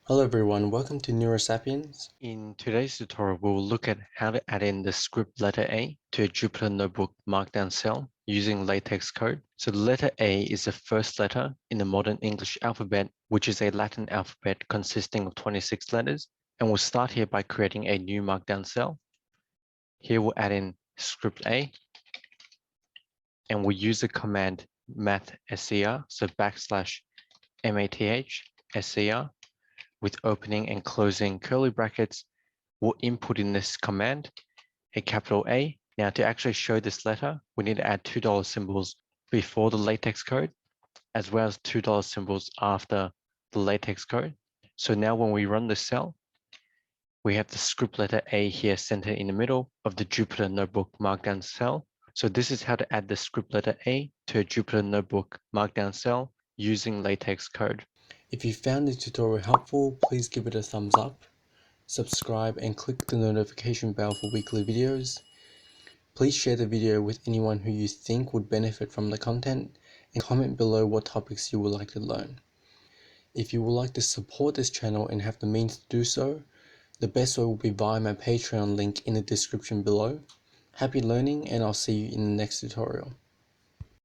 Hello everyone, welcome to Neurasapiens. In today's tutorial, we will look at how to add in the script letter A to a Jupyter Notebook Markdown cell using LaTeX code. So the letter A is the first letter in the modern English alphabet, which is a Latin alphabet consisting of 26 letters. And we'll start here by creating a new Markdown cell. Here we'll add in script A, and we'll use the command mathscr, so \mathscr, with opening and closing curly brackets. We'll input in this command a capital A. Now to actually show this letter, we need to add $2 symbols before the LaTeX code, as well as $2 symbols after the LaTeX code. So now when we run this cell, we have the script letter A here centered in the middle of the Jupyter Notebook Markdown cell. So this is how to add the script letter A to a Jupyter Notebook Markdown cell using LaTeX code. If you found this tutorial helpful, please give it a thumbs up, subscribe and click the notification bell for weekly videos. Please share the video with anyone who you think would benefit from the content and comment below what topics you would like to learn. If you would like to support this channel and have the means to do so, the best way will be via my Patreon link in the description below. Happy learning and I'll see you in the next tutorial.